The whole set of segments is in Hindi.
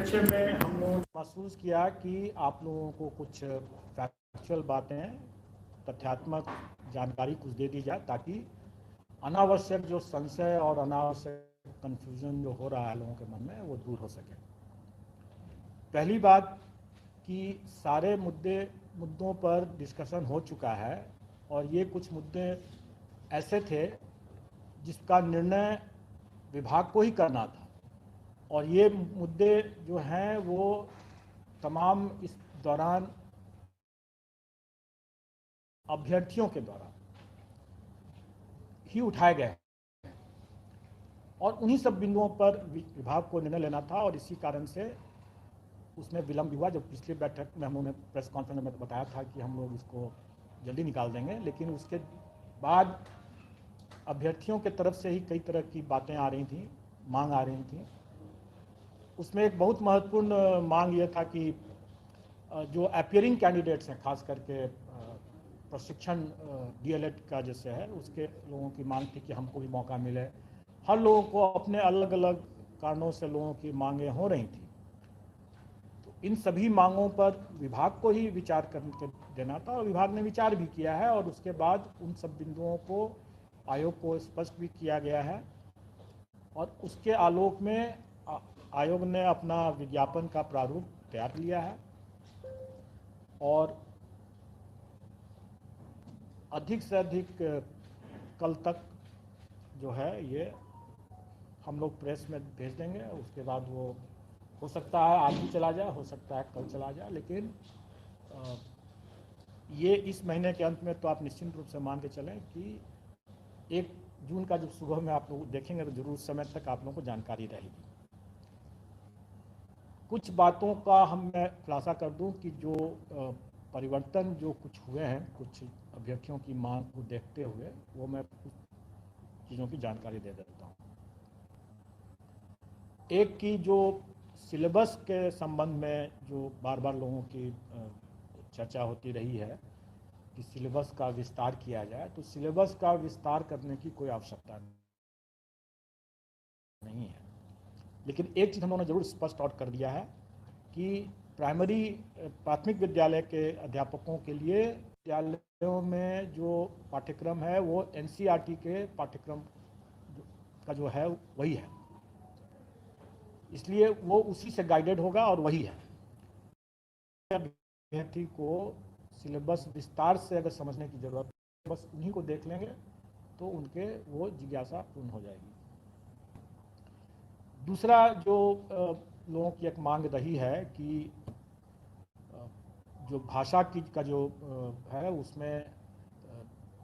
परिचय में हम लोग महसूस किया कि आप लोगों को कुछ फैक्चुअल बातें, तथ्यात्मक जानकारी कुछ दे दी जाए ताकि अनावश्यक जो संशय और अनावश्यक कन्फ्यूजन जो हो रहा है लोगों के मन में वो दूर हो सके। पहली बात कि सारे मुद्दों पर डिस्कशन हो चुका है और ये कुछ मुद्दे ऐसे थे जिसका निर्णय विभाग को ही करना था और ये मुद्दे जो हैं वो तमाम इस दौरान अभ्यर्थियों के द्वारा ही उठाए गए और उन्हीं सब बिंदुओं पर विभाग को निर्णय लेना था और इसी कारण से उसमें विलंब हुआ। जब पिछली बैठक में हमने प्रेस कॉन्फ्रेंस में बताया था कि हम लोग इसको जल्दी निकाल देंगे, लेकिन उसके बाद अभ्यर्थियों के तरफ से ही कई तरह की बातें आ रही थी, मांग आ रही थी। उसमें एक बहुत महत्वपूर्ण मांग ये था कि जो अपियरिंग कैंडिडेट्स हैं, खास करके प्रशिक्षण डीएलएड का जैसे है, उसके लोगों की मांग थी कि हमको भी मौका मिले। हर लोगों को अपने अलग अलग कारणों से लोगों की मांगें हो रही थी, तो इन सभी मांगों पर विभाग को ही विचार करके देना था और विभाग ने विचार भी किया है और उसके बाद उन सब बिंदुओं को आयोग को स्पष्ट भी किया गया है और उसके आलोक में आयोग ने अपना विज्ञापन का प्रारूप तैयार लिया है और अधिक से अधिक कल तक जो है ये हम लोग प्रेस में भेज देंगे। उसके बाद वो हो सकता है आज भी चला जाए, हो सकता है कल चला जाए, लेकिन ये इस महीने के अंत में तो आप निश्चित रूप से मान के चलें कि 1 जून का जब सुबह में आप लोग देखेंगे तो जरूर उस समय तक आप लोगों को जानकारी रहेगी। कुछ बातों का मैं खुलासा कर दूं कि जो परिवर्तन जो कुछ हुए हैं कुछ अभ्यर्थियों की मांग को देखते हुए, वो मैं कुछ चीज़ों की जानकारी दे देता हूं। एक की जो सिलेबस के संबंध में जो बार बार लोगों की चर्चा होती रही है कि सिलेबस का विस्तार किया जाए, तो सिलेबस का विस्तार करने की कोई आवश्यकता नहीं है। लेकिन एक चीज़ हम लोगों ने जरूर स्पष्ट आउट कर दिया है कि प्राथमिक विद्यालय के अध्यापकों के लिए विद्यालयों में जो पाठ्यक्रम है वो एनसीईआरटी के पाठ्यक्रम का जो है वही है, इसलिए वो उसी से गाइडेड होगा और वही है। अभ्यर्थी को सिलेबस विस्तार से अगर समझने की जरूरत है, बस उन्हीं को देख लेंगे तो उनके वो जिज्ञासा पूर्ण हो जाएगी। दूसरा जो लोगों की एक मांग रही है कि जो भाषा की का जो है उसमें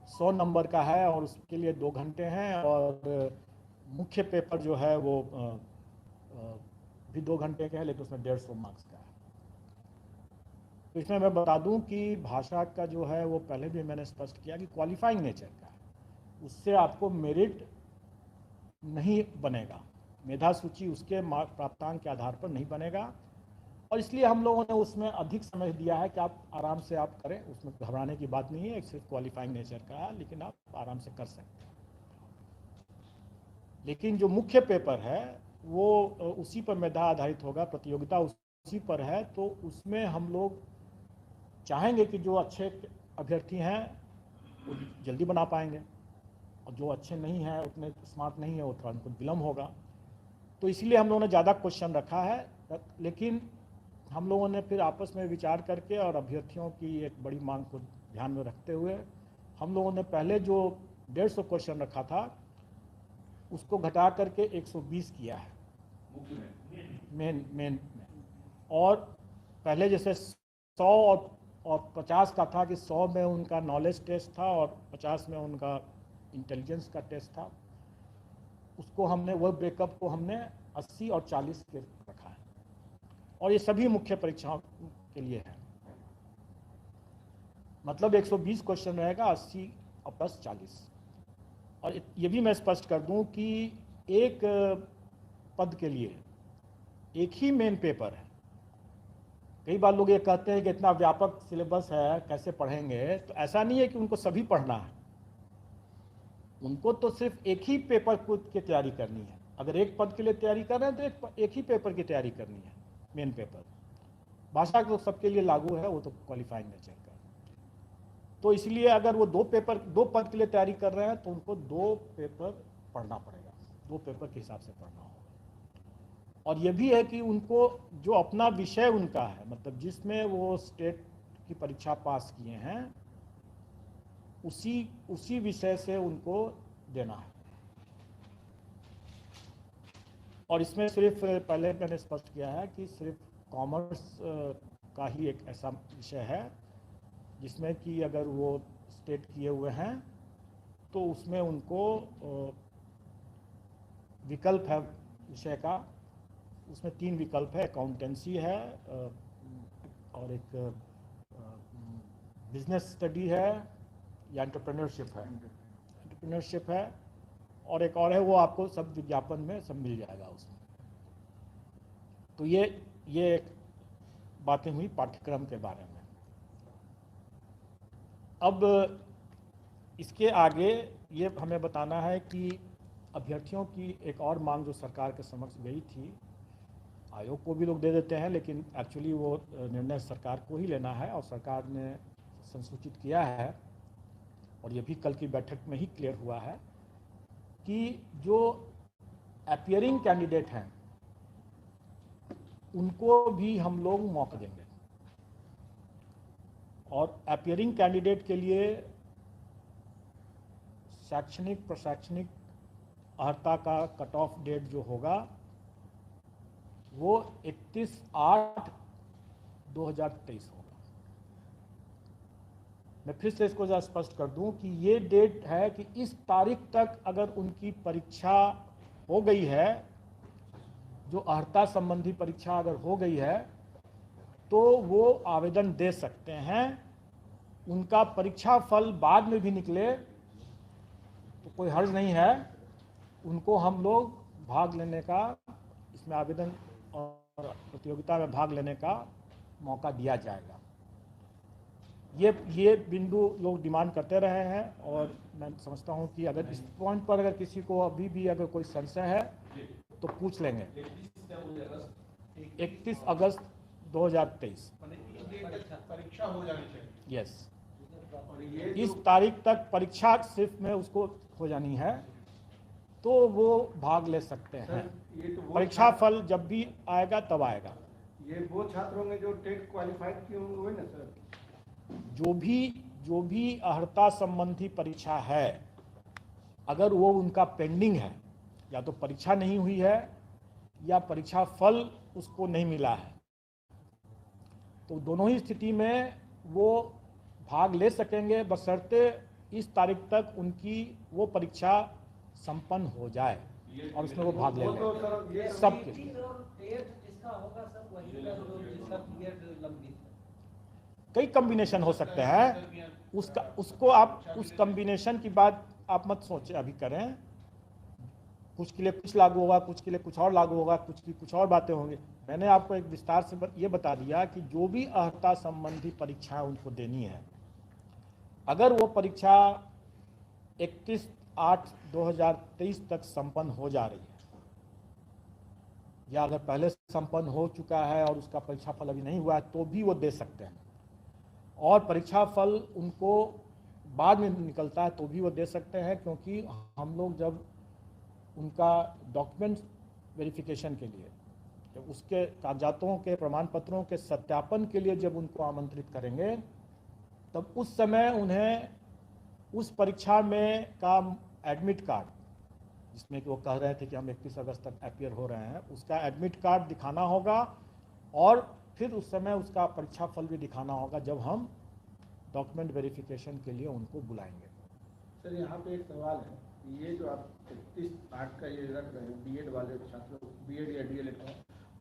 100 नंबर का है और उसके लिए 2 घंटे हैं और मुख्य पेपर जो है वो भी 2 घंटे का है, लेकिन उसमें 150 मार्क्स का है। तो इसमें मैं बता दूं कि भाषा का जो है वो पहले भी मैंने स्पष्ट किया कि क्वालिफाइंग नेचर का है, उससे आपको मेरिट नहीं बनेगा, मेधा सूची उसके प्राप्तांक के आधार पर नहीं बनेगा और इसलिए हम लोगों ने उसमें अधिक समय दिया है कि आप आराम से आप करें, उसमें घबराने की बात नहीं है। एक सिर्फ क्वालिफाइंग नेचर का है, लेकिन आप आराम से कर सकते हैं। लेकिन जो मुख्य पेपर है वो उसी पर मेधा आधारित होगा, प्रतियोगिता उसी पर है, तो उसमें हम लोग चाहेंगे कि जो अच्छे अभ्यर्थी हैं वो जल्दी बना पाएंगे और जो अच्छे नहीं हैं, उतने स्मार्ट नहीं है, वो थोड़ा उनको विलम्ब होगा। तो इसलिए हम लोगों ने ज़्यादा क्वेश्चन रखा है, लेकिन हम लोगों ने फिर आपस में विचार करके और अभ्यर्थियों की एक बड़ी मांग को ध्यान में रखते हुए हम लोगों ने पहले जो 150 क्वेश्चन रखा था उसको घटा करके 120 किया है मेन में। और पहले जैसे 100 और 50 का था कि 100 में उनका नॉलेज टेस्ट था और 50 में उनका इंटेलिजेंस का टेस्ट था, उसको हमने वह ब्रेकअप को हमने 80 और 40 के रखा है और ये सभी मुख्य परीक्षाओं के लिए है। मतलब 120 क्वेश्चन रहेगा, 80 और प्लस 40। और ये भी मैं स्पष्ट कर दूं कि एक पद के लिए एक ही मेन पेपर है। कई बार लोग ये कहते हैं कि इतना व्यापक सिलेबस है कैसे पढ़ेंगे, तो ऐसा नहीं है कि उनको सभी पढ़ना है, उनको तो सिर्फ एक ही पेपर की तैयारी करनी है। अगर एक पद के लिए तैयारी कर रहे हैं तो एक ही पेपर की तैयारी करनी है। Main paper. भाषा तो सबके लिए लागू है, वो तो क्वालिफाइंग नेचर का। तो इसलिए अगर वो दो पद के लिए तैयारी कर रहे हैं तो उनको 2 पेपर पढ़ना पड़ेगा, 2 पेपर के हिसाब से पढ़ना होगा। और ये भी है कि उनको जो अपना विषय उनका है, मतलब जिसमें वो स्टेट की परीक्षा पास किए हैं, उसी विषय से उनको देना है। और इसमें सिर्फ पहले मैंने स्पष्ट किया है कि सिर्फ कॉमर्स का ही एक ऐसा विषय है जिसमें कि अगर वो स्टेट किए हुए हैं तो उसमें उनको विकल्प है विषय का। उसमें 3 विकल्प है, अकाउंटेंसी है और एक बिजनेस स्टडी है या एंटरप्रेन्योरशिप है और एक और है, वो आपको सब विज्ञापन में सब मिल जाएगा उसमें। तो ये एक बातें हुई पाठ्यक्रम के बारे में। अब इसके आगे ये हमें बताना है कि अभ्यर्थियों की एक और मांग जो सरकार के समक्ष गई थी, आयोग को भी लोग दे देते हैं लेकिन एक्चुअली वो निर्णय सरकार को ही लेना है और सरकार ने संसूचित किया है और ये भी कल की बैठक में ही क्लियर हुआ है कि जो अपीयरिंग कैंडिडेट हैं उनको भी हम लोग मौका देंगे। और अपीयरिंग कैंडिडेट के लिए शैक्षणिक प्रशैक्षणिक अर्हता का कट ऑफ डेट जो होगा वो 31/8/2023 होगा। मैं फिर से इसको स्पष्ट कर दूं कि ये डेट है कि इस तारीख तक अगर उनकी परीक्षा हो गई है, जो अर्हता संबंधी परीक्षा अगर हो गई है तो वो आवेदन दे सकते हैं। उनका परीक्षा फल बाद में भी निकले तो कोई हर्ज नहीं है, उनको हम लोग भाग लेने का, इसमें आवेदन और प्रतियोगिता में भाग लेने का मौका दिया जाएगा। ये बिंदु लोग डिमांड करते रहे हैं और मैं समझता हूं कि अगर इस पॉइंट पर अगर किसी को अभी भी अगर कोई संशय है तो पूछ लेंगे। 31 अगस्त 2023 परीक्षा हो जानी चाहिए। यस, इस तारीख तक परीक्षा सिर्फ में उसको हो जानी है तो वो भाग ले सकते हैं। परीक्षा फल जब भी आएगा तब आएगा। ये वो छात्र होंगे जो टेट क्वालिफाइड किए होंगे ना सर? जो भी अर्हता संबंधी परीक्षा है, अगर वो उनका पेंडिंग है, या तो परीक्षा नहीं हुई है या परीक्षा फल उसको नहीं मिला है, तो दोनों ही स्थिति में वो भाग ले सकेंगे बशर्ते इस तारीख तक उनकी वो परीक्षा संपन्न हो जाए और उसमें वो भाग ले लें। सबके कई कॉम्बिनेशन हो सकते हैं, उसको आप उस कॉम्बिनेशन की बात आप मत सोचें, अभी करें। कुछ के लिए कुछ लागू होगा, कुछ के लिए कुछ और लागू होगा, कुछ की कुछ और बातें होंगी। मैंने आपको एक विस्तार से ये बता दिया कि जो भी अर्हता संबंधी परीक्षाएं उनको देनी है, अगर वो परीक्षा 31/8/2023 तक संपन्न हो जा रही है या अगर पहले संपन्न हो चुका है और उसका परीक्षा फल अभी नहीं हुआ है तो भी वो दे सकते हैं। और परीक्षा फल उनको बाद में निकलता है तो भी वो दे सकते हैं, क्योंकि हम लोग जब उनका डॉक्यूमेंट वेरिफिकेशन के लिए, जब उसके कागजातों के प्रमाण पत्रों के सत्यापन के लिए जब उनको आमंत्रित करेंगे, तब उस समय उन्हें उस परीक्षा में का एडमिट कार्ड, जिसमें कि वो कह रहे थे कि हम 31 अगस्त तक अपीयर हो रहे हैं, उसका एडमिट कार्ड दिखाना होगा और फिर उस समय उसका परीक्षा फल भी दिखाना होगा जब हम डॉक्यूमेंट वेरिफिकेशन के लिए उनको बुलाएंगे। सर यहाँ पे एक सवाल है, ये जो आप 31/8 का ये रख रहे हैं बीएड वाले छात्रों, बीएड या डीएलएड का,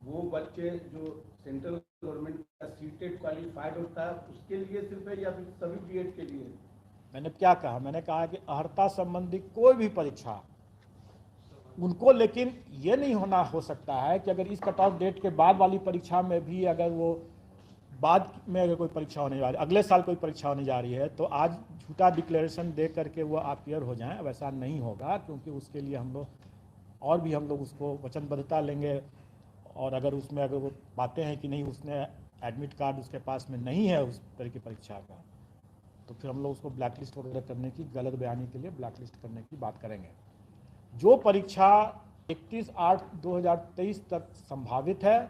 वो बच्चे जो सेंट्रल गवर्नमेंट का सीटेट क्वालिफाइड होता है उसके लिए सिर्फ है या फिर सभी बीएड के लिए? मैंने क्या कहा, मैंने कहा कि अर्हता संबंधी कोई भी परीक्षा उनको, लेकिन ये नहीं हो सकता है कि अगर इस कट ऑफ डेट के बाद वाली परीक्षा में भी अगर वो बाद में अगर कोई परीक्षा होने जा रही है, अगले साल कोई परीक्षा होने जा रही है, तो आज झूठा डिक्लेरेशन दे करके वो अपीयर हो जाएं, वैसा नहीं होगा। क्योंकि उसके लिए हम लोग और भी उसको वचनबद्धता लेंगे और अगर उसमें अगर वो पाते हैं कि नहीं उसने एडमिट कार्ड उसके पास में नहीं है उस तरह की परीक्षा का, तो फिर हम लोग उसको ब्लैक लिस्ट वगैरह करने की, गलत बयानी के लिए ब्लैक लिस्ट करने की बात करेंगे। जो परीक्षा 31/8/2023 तक संभावित है,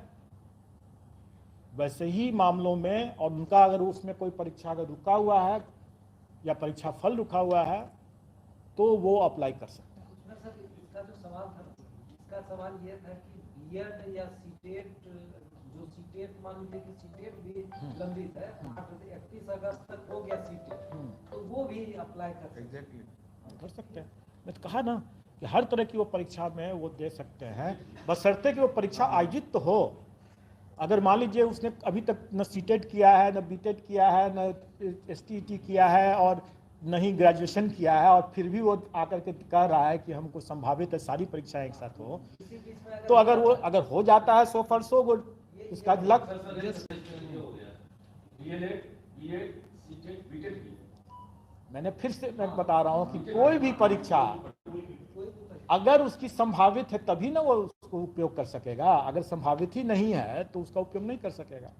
वैसे ही मामलों में, और उनका अगर उसमें कोई परीक्षा अगर रुका हुआ है या परीक्षा फल रुका हुआ है तो वो अप्लाई कर सकते हैं। उसमें सर इसका जो सवाल था, इसका सवाल ये था कि बीएड या सीटेट, जो सीटेट मान लीजिए कि सीटेट भी लंबित है, 31 अगस्त तक हो गया सीटेट, तो वो भी अप्लाई कर सकते हैं। एग्जैक्टली कर सकते हैं। मैं तो कहा ना कि हर तरह की वो परीक्षा में वो दे सकते हैं, बशर्ते कि वो परीक्षा आयोजित तो हो। अगर मान लीजिए उसने अभी तक न सीटेट किया है, न बीटेट किया है, न एसटीईटी किया है और न ही ग्रेजुएशन किया है, और फिर भी वो आकर के कह रहा है कि हमको संभावित है सारी परीक्षाएं एक साथ हो, इसी बीच में तो अगर वो अगर हो जाता है 100% वो उसका लक। मैंने फिर से मैं बता रहा हूँ कि कोई भी परीक्षा अगर उसकी संभावित है तभी ना वो उसको उपयोग कर सकेगा, अगर संभावित ही नहीं है तो उसका उपयोग नहीं कर सकेगा।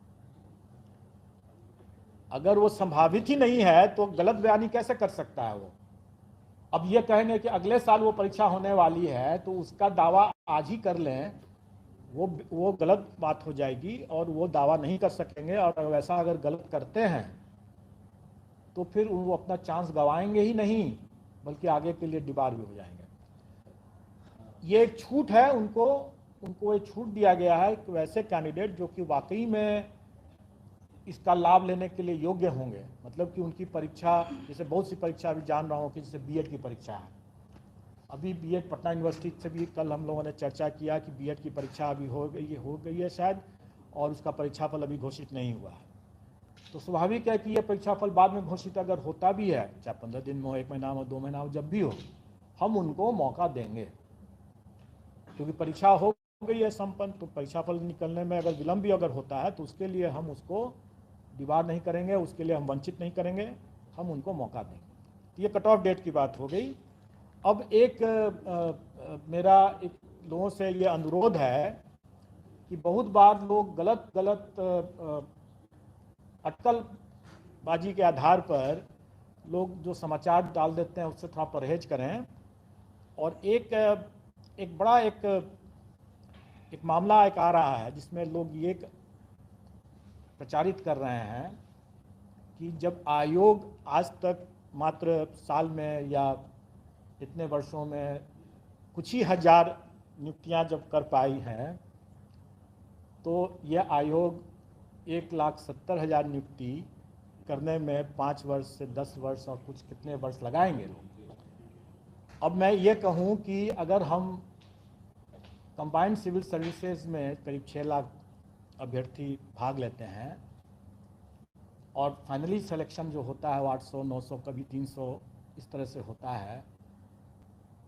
अगर वो संभावित ही नहीं है तो गलत बयानी कैसे कर सकता है वो? अब ये कहेंगे कि अगले साल वो परीक्षा होने वाली है तो उसका दावा आज ही कर लें, वो गलत बात हो जाएगी और वो दावा नहीं कर सकेंगे, और वैसा अगर गलत करते हैं तो फिर वो अपना चांस गंवाएंगे ही नहीं, बल्कि आगे के लिए डिबार भी हो जाएंगे। ये एक छूट है, उनको एक छूट दिया गया है कि वैसे कैंडिडेट जो कि वाकई में इसका लाभ लेने के लिए योग्य होंगे, मतलब कि उनकी परीक्षा, जैसे बहुत सी परीक्षा अभी जान रहा हूँ कि जैसे बीएड की परीक्षा है, अभी बीएड पटना यूनिवर्सिटी से भी कल हम लोगों ने चर्चा किया कि बीएड की परीक्षा अभी हो गई है शायद, और उसका परीक्षाफल अभी घोषित नहीं हुआ है। तो स्वाभाविक है कि ये परीक्षाफल बाद में घोषित अगर होता भी है, चाहे 15 दिन में हो, 1 महीना में, 2 महीना हो, जब भी हो, हम उनको मौका देंगे, क्योंकि परीक्षा हो गई है संपन्न। तो परीक्षाफल निकलने में अगर विलम्ब भी अगर होता है तो उसके लिए हम उसको दीवार नहीं करेंगे, उसके लिए हम वंचित नहीं करेंगे, हम उनको मौका देंगे। तो ये कट ऑफ डेट की बात हो गई। अब मेरा एक लोगों से ये अनुरोध है कि बहुत बार लोग गलत अटकलबाजी के आधार पर लोग जो समाचार डाल देते हैं उससे थोड़ा परहेज करें। और एक बड़ा एक मामला एक आ रहा है जिसमें लोग ये प्रचारित कर रहे हैं कि जब आयोग आज तक मात्र साल में या इतने वर्षों में कुछ ही हजार नियुक्तियां जब कर पाई हैं, तो यह आयोग 1,70,000 नियुक्ति करने में 5 वर्ष से 10 वर्ष और कुछ कितने वर्ष लगाएंगे लोग। अब मैं ये कहूँ कि अगर हम कंबाइंड सिविल सर्विसेज में करीब 6 लाख अभ्यर्थी भाग लेते हैं और फाइनली सिलेक्शन जो होता है वो 800, 900, कभी 300 इस तरह से होता है,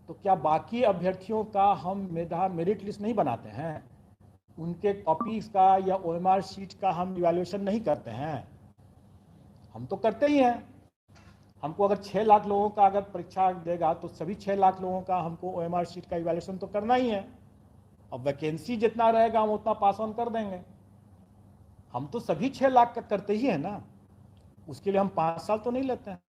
तो क्या बाकी अभ्यर्थियों का हम मेरिट लिस्ट नहीं बनाते हैं? उनके कॉपीज का या ओएमआर शीट का हम इवैल्यूएशन नहीं करते हैं? हम तो करते ही हैं। हमको अगर 6 लाख लोगों का अगर परीक्षा देगा तो सभी 6 लाख लोगों का हमको ओएमआर शीट का इवैल्यूएशन तो करना ही है। अब वैकेंसी जितना रहेगा हम उतना पास ऑन कर देंगे। हम तो सभी 6 लाख का करते ही है ना, उसके लिए हम 5 साल तो नहीं लेते हैं।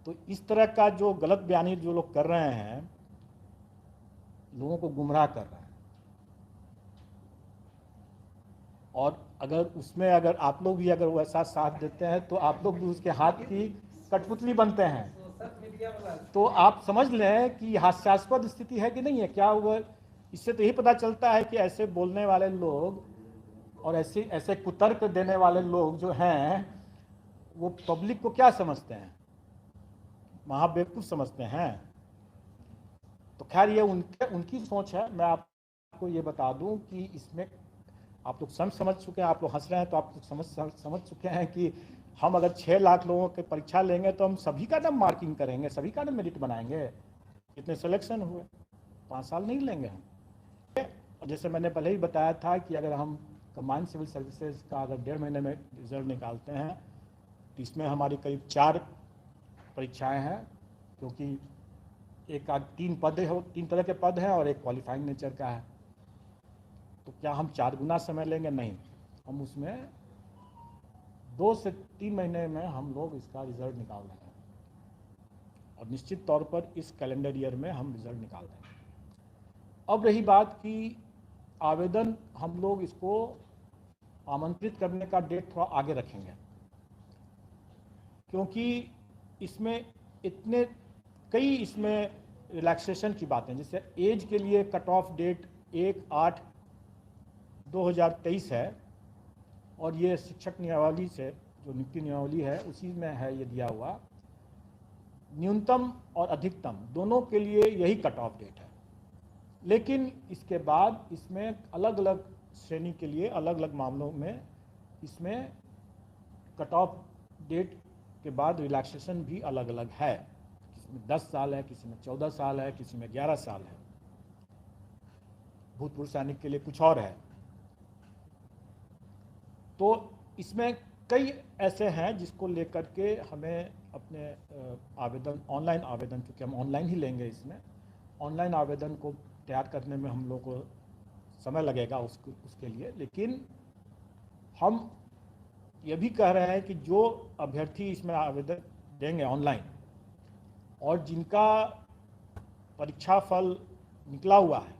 तो इस तरह का जो गलत बयानी जो लोग कर रहे हैं, लोगों को गुमराह कर रहे हैं। और अगर उसमें अगर आप लोग भी अगर वैसा साथ देते हैं तो आप लोग भी उसके हाथ की कठपुतली बनते हैं। तो आप समझ लें कि हास्यास्पद स्थिति है कि नहीं है। क्या वो, इससे तो यही पता चलता है कि ऐसे बोलने वाले लोग और ऐसे कुतर्क देने वाले लोग जो हैं वो पब्लिक को क्या समझते हैं, महाबेवकूफ समझते हैं। तो खैर ये उनकी सोच है। मैं आपको ये बता दूं कि इसमें आप लोग समझ चुके हैं, आप लोग हंस रहे हैं तो आप लोग समझ चुके हैं कि हम अगर 6 लाख लोगों की परीक्षा लेंगे तो हम सभी का नाम मार्किंग करेंगे, सभी का नाम मेरिट बनाएंगे। कितने सिलेक्शन हुए, 5 साल नहीं लेंगे हम। और जैसे मैंने पहले ही बताया था कि अगर हम कंबाइंड सिविल सर्विसेज का अगर 1.5 महीने में रिजल्ट निकालते हैं तो इसमें हमारी करीब 4 परीक्षाएं हैं, क्योंकि एक तीन तरह के पद हैं और एक क्वालिफाइंग नेचर का है। तो क्या हम 4 गुना समय लेंगे? नहीं, हम उसमें 2 से 3 महीने में हम लोग इसका रिजल्ट निकाल देंगे और निश्चित तौर पर इस कैलेंडर ईयर में हम रिजल्ट निकाल देंगे। अब रही बात कि आवेदन हम लोग इसको आमंत्रित करने का डेट थोड़ा आगे रखेंगे, क्योंकि इसमें कई इसमें रिलैक्सेशन की बातें, जैसे एज के लिए कट ऑफ डेट 1/8/2023 है और ये शिक्षक नियमावली से जो नियुक्ति नियमावली है उसी में है ये दिया हुआ। न्यूनतम और अधिकतम दोनों के लिए यही कट ऑफ डेट है, लेकिन इसके बाद इसमें अलग अलग श्रेणी के लिए अलग अलग मामलों में इसमें कट ऑफ डेट के बाद रिलैक्सेशन भी अलग अलग है। किसी में 10 साल है, किसी में 14 साल है, किसी में 11 साल है। भूतपूर्व सैनिक के लिए कुछ और है। तो इसमें कई ऐसे हैं जिसको लेकर के हमें अपने आवेदन, ऑनलाइन आवेदन, क्योंकि हम ऑनलाइन ही लेंगे, इसमें ऑनलाइन आवेदन को तैयार करने में हम लोग को समय लगेगा उसके लिए। लेकिन हम ये भी कह रहे हैं कि जो अभ्यर्थी इसमें आवेदन देंगे ऑनलाइन और जिनका परीक्षा फल निकला हुआ है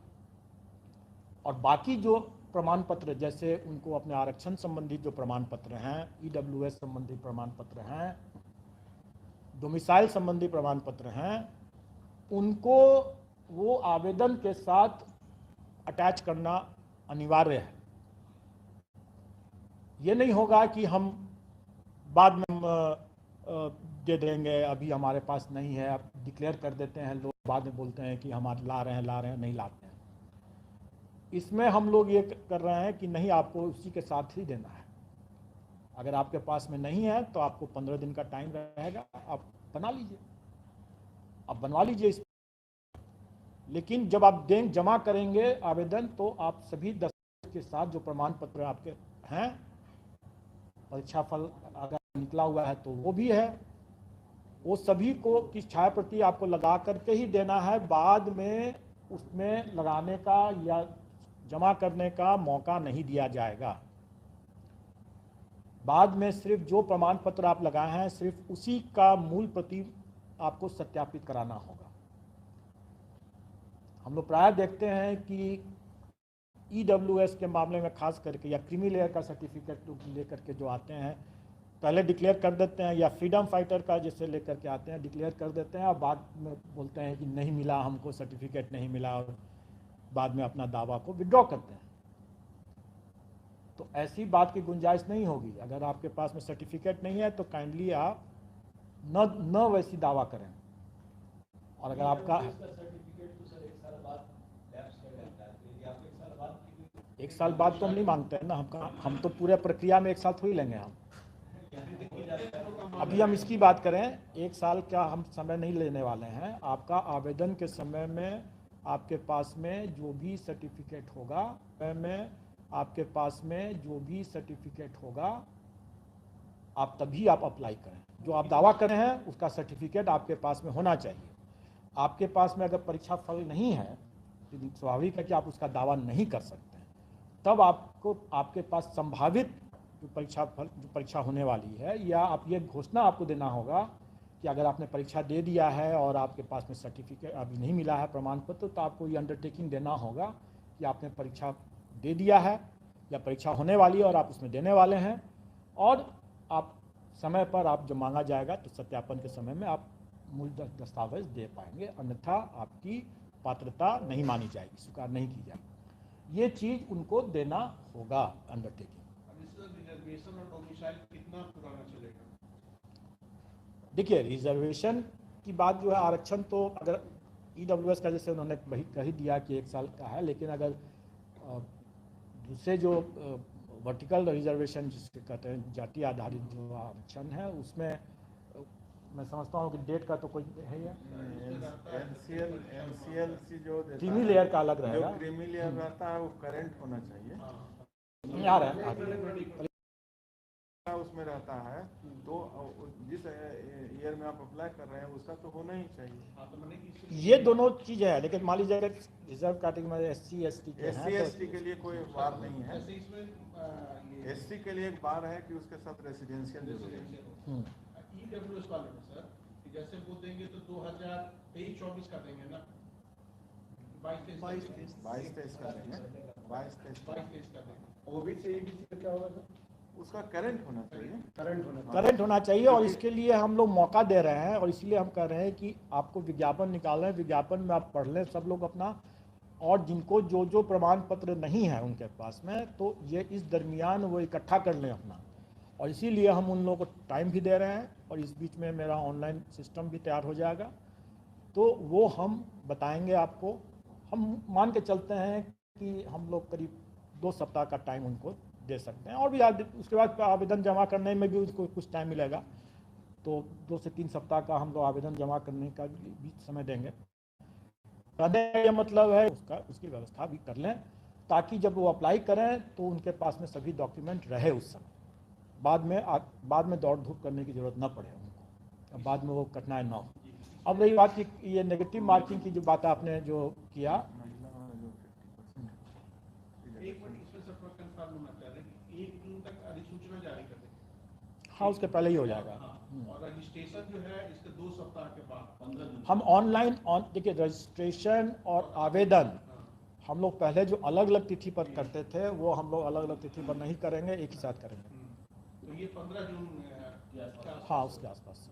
और बाकी जो प्रमाण पत्र, जैसे उनको अपने आरक्षण संबंधित जो प्रमाण पत्र हैं, EWS संबंधी प्रमाण पत्र हैं, डोमिसाइल संबंधी प्रमाण पत्र हैं, उनको वो आवेदन के साथ अटैच करना अनिवार्य है। ये नहीं होगा कि हम बाद में दे देंगे, अभी हमारे पास नहीं है, अब डिक्लेयर कर देते हैं लोग, बाद में बोलते हैं कि हम ला रहे हैं, नहीं लाते हैं। इसमें हम लोग ये कर रहे हैं कि नहीं, आपको उसी के साथ ही देना है। अगर आपके पास में नहीं है तो आपको 15 दिन का टाइम रहेगा, आप बना लीजिए, आप बनवा लीजिए इस। लेकिन जब आप जमा करेंगे आवेदन, तो आप सभी दस्तावेज के साथ जो प्रमाण पत्र आपके हैं, परीक्षा फल अगर निकला हुआ है तो वो भी है, वो सभी को की छायाप्रति आपको लगा करके ही देना है। बाद में उसमें लगाने का या जमा करने का मौका नहीं दिया जाएगा। बाद में सिर्फ जो प्रमाण पत्र आप लगाए हैं, सिर्फ उसी का मूल प्रति आपको सत्यापित कराना होगा। हम लोग प्राय देखते हैं कि EWS के मामले में खास करके, या क्रीमी लेयर का सर्टिफिकेट लेकर के जो आते हैं, पहले डिक्लेयर कर देते हैं, या फ्रीडम फाइटर का जैसे लेकर के आते हैं, डिक्लेयर कर देते हैं और बाद में बोलते हैं कि नहीं मिला, हमको सर्टिफिकेट नहीं मिला, और बाद में अपना दावा को विड्रॉ करते हैं। तो ऐसी बात की गुंजाइश नहीं होगी। अगर आपके पास में सर्टिफिकेट नहीं है तो काइंडली आप न वैसी दावा करें। और अगर आपका एक साल बाद तो हम नहीं मांगते हैं ना, हम तो पूरे प्रक्रिया में 1 साल थोड़ी लेंगे। हम अभी हम इसकी बात करें, 1 साल का हम समय नहीं लेने वाले हैं। आपका आवेदन के समय में आपके पास में जो भी सर्टिफिकेट होगा, आपके पास में जो भी सर्टिफिकेट होगा, आप तभी आप अप्लाई करें। जो आप दावा कर रहे हैं उसका सर्टिफिकेट आपके पास में होना चाहिए। आपके पास में अगर परीक्षा फल नहीं है तो स्वाभाविक है कि आप उसका दावा नहीं कर सकते हैं। तब आपको आपके पास संभावित जो परीक्षा होने वाली है, या आप ये घोषणा आपको देना होगा कि अगर आपने परीक्षा दे दिया है और आपके पास में सर्टिफिकेट अभी नहीं मिला है, प्रमाण पत्र, तो आपको ये अंडरटेकिंग देना होगा कि आपने परीक्षा दे दिया है या परीक्षा होने वाली है और आप उसमें देने वाले हैं, और आप समय पर आप जब मांगा जाएगा तो सत्यापन के समय में आप मूल दस्तावेज दे पाएंगे, अन्यथा आपकी पात्रता नहीं मानी जाएगी, स्वीकार नहीं की जाएगी। ये चीज़ उनको देना होगा अंडरटेकिंग। रिजर्वेशन और डोमिसाइल कितना पुराना चलेगा? देखिए, रिजर्वेशन की बात जो है, आरक्षण तो अगर EWS का जैसे उन्होंने कह ही दिया कि 1 साल का है, लेकिन अगर दूसरे जो वर्टिकल रिजर्वेशन जिसके कहते हैं, जाति आधारित जो आरक्षण है, उसमें मैं समझता हूँ कि डेट का तो कोई है या NCLC जो क्रीमी लेयर का अलग रहेगा, जो क्रीमी लेयर रहता है वो करंट होना चाहिए। आ रहा है उसमें रहता है तो जिस ईयर में आप अप्लाई कर रहे हैं उसका तो होना ही चाहिए। ये दोनों चीज़ें हैं, लेकिन मान लीजिए अगर रिजर्व कैटेगरी में SC ST के हैं तो SC के लिए कोई बार नहीं है। SC के लिए एक बार है कि उसके साथ रेसिडेंशियल जरूरी है। EWS वाले में सर जैसे वो देंगे तो 2023-24 का देंगे ना, 22-23 का देंगे, 22-23 का देंगे। ओबीसी का क्या होगा सर? उसका करंट होना चाहिए। करंट होना चाहिए, और इसके लिए हम लोग मौका दे रहे हैं, और इसलिए हम कह रहे हैं कि आपको विज्ञापन निकाल रहे हैं, विज्ञापन में आप पढ़ लें सब लोग अपना, और जिनको जो जो प्रमाण पत्र नहीं है उनके पास में, तो ये इस दरमियान वो इकट्ठा कर लें अपना, और इसीलिए हम उन लोगों को टाइम भी दे रहे हैं, और इस बीच में मेरा ऑनलाइन सिस्टम भी तैयार हो जाएगा, तो वो हम बताएंगे आपको। हम मान के चलते हैं कि हम लोग करीब 2 सप्ताह का टाइम उनको दे सकते हैं, और भी उसके बाद आवेदन जमा करने में भी उसको कुछ टाइम मिलेगा, तो 2 से 3 सप्ताह का हम लोग आवेदन जमा करने का भी समय देंगे। कहने का मतलब है उसकी व्यवस्था भी कर लें, ताकि जब वो अप्लाई करें तो उनके पास में सभी डॉक्यूमेंट रहे उस समय, बाद में दौड़ धूप करने की जरूरत न पड़े उनको, बाद में वो कठिनाई न हो। अब रही बात कि ये नेगेटिव मार्किंग की जो बात आपने जो किया, एक मिनट इसमें सब पर कंफर्म होना चाह रहे हैं कि 1 जून तक अधिसूचना जारी कर देंगे। हाँ उसके पहले ही हो जाएगा। और रजिस्ट्रेशन जो है इसके 2 सप्ताह के बाद 15 जून हम ऑनलाइन देखिए रजिस्ट्रेशन और आवेदन हम लोग पहले जो अलग अलग तिथि पर करते थे वो हम लोग अलग अलग तिथि पर नहीं करेंगे, एक ही साथ करेंगे। तो ये 15 जून हाँ उसके आसपास।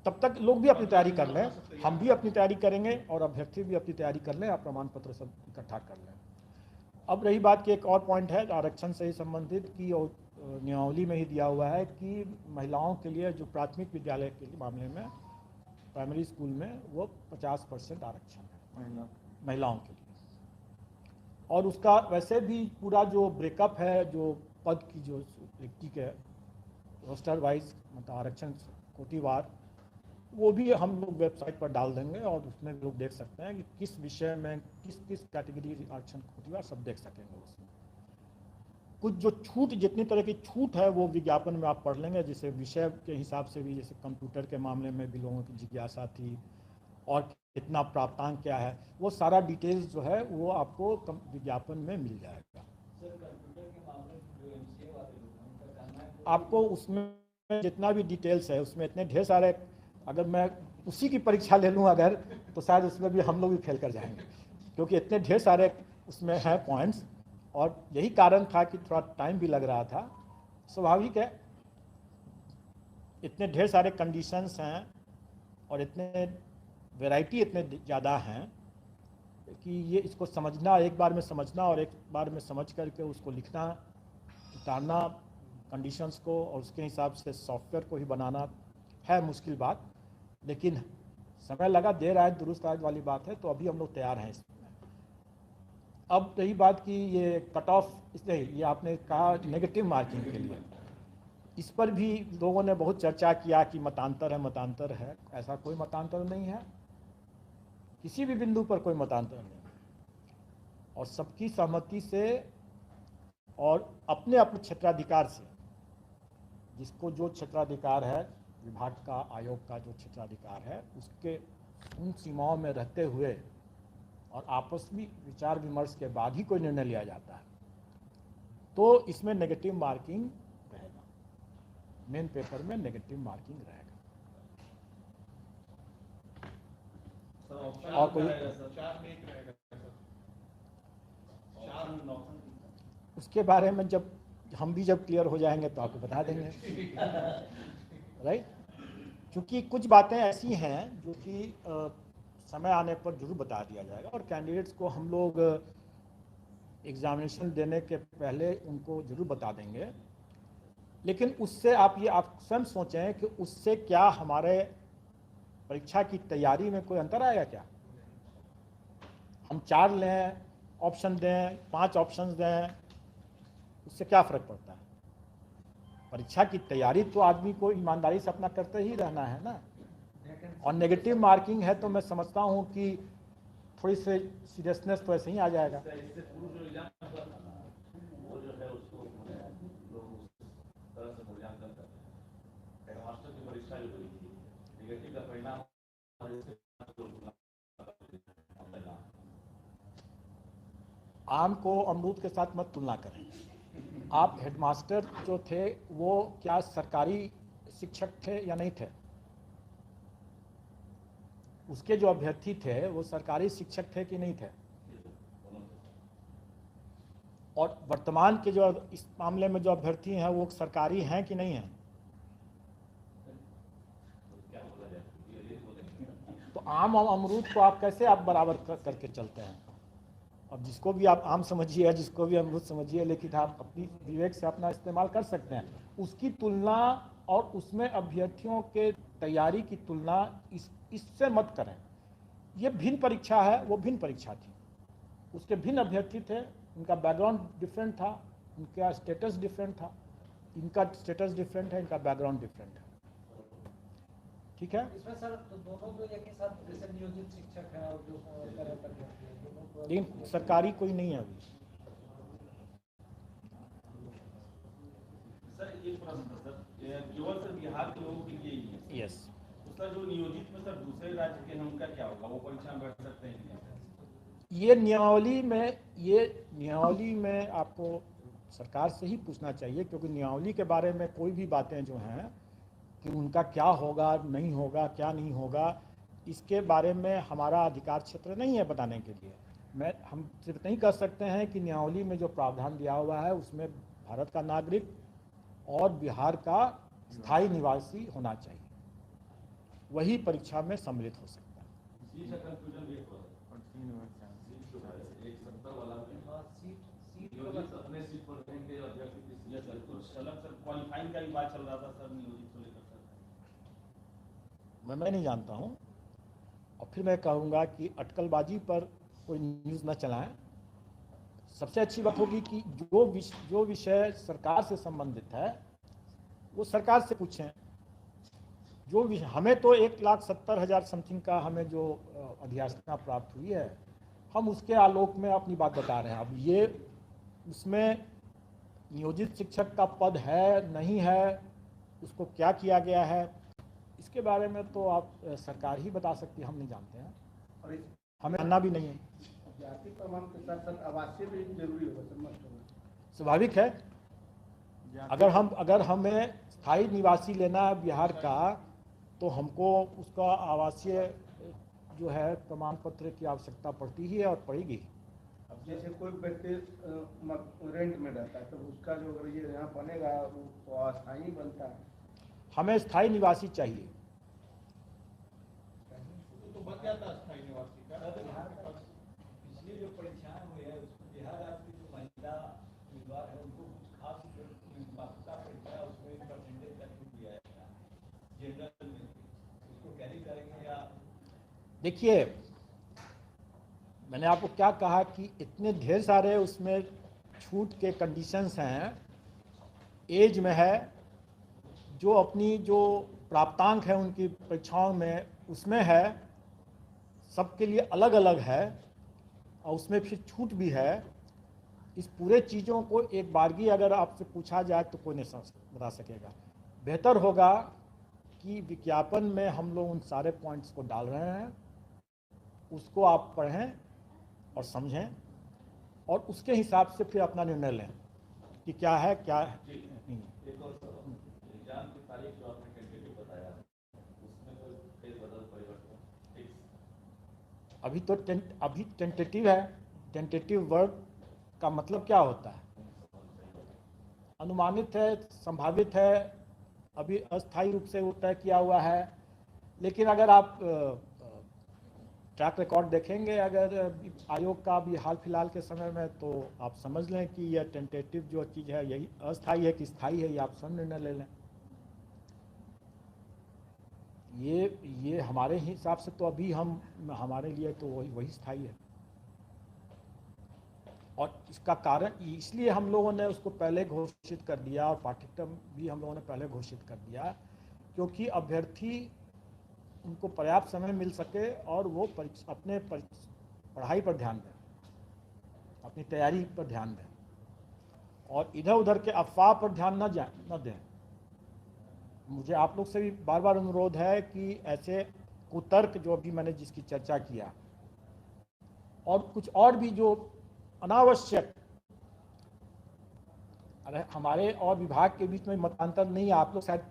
तब तक लोग भी अपनी तैयारी कर लें, हम भी अपनी तैयारी करेंगे, और अभ्यर्थी भी अपनी तैयारी कर लें, आप प्रमाण पत्र सब इकट्ठा कर लें। अब रही बात कि एक और पॉइंट है आरक्षण से ही संबंधित, कि नियमावली में ही दिया हुआ है कि महिलाओं के लिए जो प्राथमिक विद्यालय के मामले में प्राइमरी स्कूल में वो 50% आरक्षण है महिलाओं के लिए, और उसका वैसे भी पूरा जो ब्रेकअप है, जो पद की जो रिक्ति के रोस्टर वाइज मतलब आरक्षण कोटिवार, वो भी हम लोग वेबसाइट पर डाल देंगे, और उसमें लोग देख सकते हैं कि किस विषय में किस किस कैटेगरी आरक्षण कोटिवार सब देख सकेंगे। उसमें कुछ जो छूट, जितनी तरह की छूट है वो विज्ञापन में आप पढ़ लेंगे, जैसे विषय के हिसाब से भी, जैसे कंप्यूटर के मामले में भी लोगों की जिज्ञासा थी, और कितना प्राप्तांक क्या है, वो सारा डिटेल्स जो है वो आपको विज्ञापन में मिल जाएगा। आपको उसमें जितना भी डिटेल्स है उसमें इतने ढेर सारे, अगर मैं उसी की परीक्षा ले लूँ अगर, तो शायद उसमें भी हम लोग भी फेल कर जाएंगे, क्योंकि इतने ढेर सारे उसमें हैं पॉइंट्स, और यही कारण था कि थोड़ा टाइम भी लग रहा था। स्वाभाविक है, इतने ढेर सारे कंडीशंस हैं और इतने वैरायटी इतने ज़्यादा हैं कि ये इसको समझना, एक बार में समझना और एक बार में समझ करके उसको लिखना, उतारना कंडीशंस को, और उसके हिसाब से सॉफ्टवेयर को ही बनाना है मुश्किल बात, लेकिन समय लगा, देर आए दुरुस्त आए वाली बात है, तो अभी हम लोग तैयार हैं इसमें। अब रही बात कि ये कट ऑफ, इसलिए ये आपने कहा नेगेटिव मार्किंग के लिए, इस पर भी लोगों ने बहुत चर्चा किया कि मतांतर है, मतांतर है। ऐसा कोई मतांतर नहीं है, किसी भी बिंदु पर कोई मतांतर नहीं है, और सबकी सहमति से और अपने अपने क्षेत्राधिकार से, जिसको जो क्षेत्राधिकार है, विभाग का, आयोग का जो क्षेत्राधिकार है, उसके उन सीमाओं में रहते हुए और आपस में विचार विमर्श के बाद ही कोई निर्णय लिया जाता है। तो इसमें नेगेटिव मार्किंग रहेगा, मेन पेपर में नेगेटिव मार्किंग रहेगा। और कोई उसके बारे में जब हम भी जब क्लियर हो जाएंगे तो आपको बता देंगे, राइट। क्योंकि कुछ बातें ऐसी हैं जो कि समय आने पर जरूर बता दिया जाएगा, और कैंडिडेट्स को हम लोग एग्जामिनेशन देने के पहले उनको जरूर बता देंगे, लेकिन उससे आप स्वयं सोचें कि उससे क्या हमारे परीक्षा की तैयारी में कोई अंतर आएगा क्या? हम 4 लें ऑप्शन दें, 5 ऑप्शन दें, उससे क्या फ़र्क पड़ता है? परीक्षा की तैयारी तो आदमी को ईमानदारी से अपना करते ही रहना है ना। और नेगेटिव मार्किंग है तो मैं समझता हूँ कि थोड़ी सी सीरियसनेस तो ऐसे ही आ जाएगा। परीक्षा जो हुई थी, नेगेटिव का परिणाम आम को अमरूद के साथ मत तुलना करें। आप हेडमास्टर जो थे वो क्या सरकारी शिक्षक थे या नहीं थे? उसके जो अभ्यर्थी थे वो सरकारी शिक्षक थे कि नहीं थे? और वर्तमान के जो इस मामले में जो अभ्यर्थी हैं वो सरकारी हैं कि नहीं हैं? तो आम और अमरूद को आप कैसे आप बराबर करके चलते हैं? अब जिसको भी आप आम समझिए, जिसको भी अमरूद समझिए, लेकिन आप अपनी विवेक से अपना इस्तेमाल कर सकते हैं। उसकी तुलना और उसमें अभ्यर्थियों के तैयारी की तुलना इससे मत करें। ये भिन्न परीक्षा है, वो भिन्न परीक्षा थी, उसके भिन्न अभ्यर्थी थे, उनका बैकग्राउंड डिफरेंट था, उनका स्टेटस डिफरेंट था, इनका स्टेटस डिफरेंट है, इनका बैकग्राउंड डिफरेंट है। ठीक है? इसमें सर तो दोनों तो एक ही साथ जैसे नियोजित शिक्षक हैं और जो लेकिन सरकारी कोई नहीं है अभी। सर एक प्रश्न सर, केवल सर बिहार के लोगों के लिए ही है? यस। तो सर जो नियोजित में सर दूसरे राज्य के हैं उनका क्या होगा, वो परीक्षा में बैठ सकते हैं? ये नियमावली में आपको सरकार से ही पूछना चाहिए, क्योंकि नियमावली के बारे में कोई भी बातें जो हैं कि उनका क्या होगा, नहीं होगा, क्या नहीं होगा, इसके बारे में हमारा अधिकार क्षेत्र नहीं है बताने के लिए। हम सिर्फ नहीं कह सकते हैं कि नियमावली में जो प्रावधान दिया हुआ है उसमें भारत का नागरिक और बिहार का स्थायी निवासी होना चाहिए, वही परीक्षा में सम्मिलित हो सकता है। अपने सीट पर रहेंगे क्वालिफाइंग का भी बात चल रहा था सर, नियोजित को लेकर सर। मैं नहीं जानता हूं, और फिर मैं कहूंगा कि अटकलबाजी पर कोई न्यूज़ न चलाएं। सबसे अच्छी बात होगी कि जो विषय सरकार से संबंधित है वो सरकार से पूछें। जो विषय हमें तो 1,70,000 समथिंग का हमें जो अधियाचना प्राप्त हुई है, हम उसके आलोक में अपनी बात बता रहे हैं। अब ये उसमें नियोजित शिक्षक का पद है नहीं है, उसको क्या किया गया है, इसके बारे में तो आप सरकार ही बता सकती है, हम नहीं जानते हैं और इस हमें जानना भी नहीं है। जाति प्रमाण के साथ साथ आवासीय भी जरूरी होगा सर, मस्ट होगा। स्वाभाविक है, अगर हमें स्थायी निवासी लेना है बिहार का, तो हमको उसका आवासीय जो है प्रमाण पत्र की आवश्यकता पड़ती ही है और पड़ेगी। अब जैसे कोई व्यक्ति रेंट में रहता है तो उसका जो अगर ये यहाँ बनेगा वो तो अस्थायी बनता है। हमें स्थायी निवासी चाहिए। तो बन जाता है स्थायी निवासी का। पिछली जो परीक्षाएं हुई है उसमें बिहार राज्य की जो महिला उम्मीदवार है उनको कुछ खास पात्रता परीक्षा उसमें परसेंटेज का छूट दिया जाएगा जनरल में, उसको कैरी करेंगे या? देखिए, मैंने आपको क्या कहा कि इतने ढेर सारे उसमें छूट के कंडीशंस हैं। एज में है, जो अपनी जो प्राप्तांक है उनकी परीक्षाओं में उसमें है, सबके लिए अलग अलग है, और उसमें फिर छूट भी है। इस पूरे चीज़ों को एक बारगी अगर आपसे पूछा जाए तो कोई नहीं बता सकेगा। बेहतर होगा कि विज्ञापन में हम लोग उन सारे पॉइंट्स को डाल रहे हैं, उसको आप पढ़ें और समझें, और उसके हिसाब से फिर अपना निर्णय लें कि क्या है क्या नहीं। एक और एग्जाम की तारीख जो आपने टेंटेटिव बताया उसमें कोई फेरबदल परिवर्तन? अभी टेंटेटिव है। टेंटेटिव वर्ड का मतलब क्या होता है? अनुमानित है, संभावित है, अभी अस्थायी रूप से वो तय किया हुआ है। लेकिन अगर आप ट्रैक रिकॉर्ड देखेंगे अगर आयोग का भी हाल फिलहाल के समय में, तो आप समझ लें कि यह टेंटेटिव जो चीज़ है यही अस्थायी है कि स्थायी है, ये आप स्वयं निर्णय ले लें। ये हमारे हिसाब से तो अभी हमारे लिए तो वही स्थायी है। और इसका कारण इसलिए हम लोगों ने उसको पहले घोषित कर दिया, और पाठ्यक्रम भी हम लोगों ने पहले घोषित कर दिया, क्योंकि अभ्यर्थी उनको पर्याप्त समय मिल सके और वो अपने पढ़ाई पर ध्यान दें, अपनी तैयारी पर ध्यान दें, और इधर उधर के अफवाह पर ध्यान न दें। मुझे आप लोग से भी बार बार अनुरोध है कि ऐसे कुतर्क जो अभी मैंने जिसकी चर्चा किया और कुछ और भी जो अनावश्यक, अरे हमारे और विभाग के बीच में मतांतर नहीं है, आप लोग शायद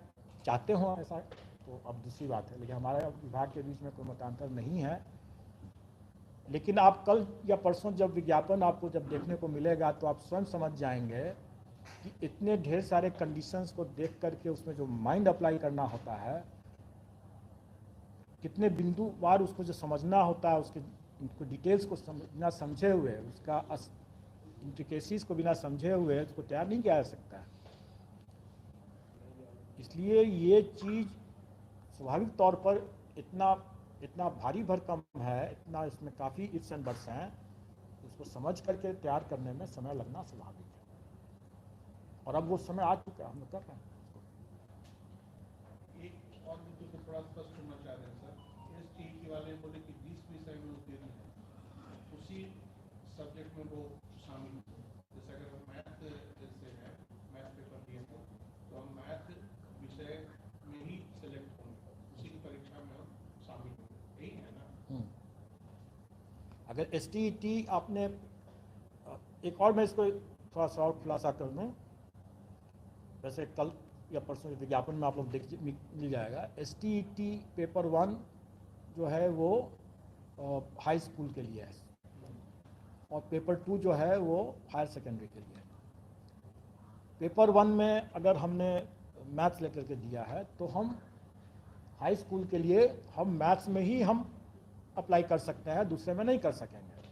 चाहते हो ऐसा तो अब दूसरी बात है, लेकिन हमारे विभाग के बीच में कोई मतांतर नहीं है। लेकिन आप कल या परसों जब विज्ञापन आपको जब देखने को मिलेगा तो आप स्वयं समझ जाएंगे कि इतने ढेर सारे कंडीशंस को देख करके उसमें जो माइंड अप्लाई करना होता है, कितने बिंदुवार उसको जो समझना होता है, उसको डिटेल्स को बिना समझे हुए, उसका इंट्रिकेसीज को बिना समझे हुए उसको तैयार नहीं किया जा सकता है। इसलिए ये चीज़ स्वाभाविक तौर पर इतना भारी भरकम है, इतना इसमें काफ़ी इफ्स एंड बट्स हैं, उसको समझ करके तैयार करने में समय लगना स्वाभाविक है और अब वो समय आ चुका है, हम लोग कर रहे हैं। एक और बिंदु को थोड़ा स्पष्ट होना चाह रहे हैं सर, STET वाले बोले कि 20 विषय में उत्तीर्ण है, उसी सब्जेक्ट में वो शामिल हो। जैसे अगर हम मैथ जैसे है, मैथ पेपर दिए थे तो हम मैथ विषय में ही सेलेक्ट होंगे, उसी की परीक्षा में हम शामिल होंगे, यही है ना? अगर STET आपने एक और मैं इसको थोड़ा सा और खुलासा कर दूँ, वैसे कल या परसों विज्ञापन में आप लोग देख मिल जाएगा। STET पेपर 1 जो है वो हाई स्कूल के लिए है और पेपर 2 जो है वो हायर सेकेंडरी के लिए है। पेपर 1 में अगर हमने मैथ्स लेकर के दिया है तो हम हाई स्कूल के लिए हम मैथ्स में ही हम अप्लाई कर सकते हैं, दूसरे में नहीं कर सकेंगे।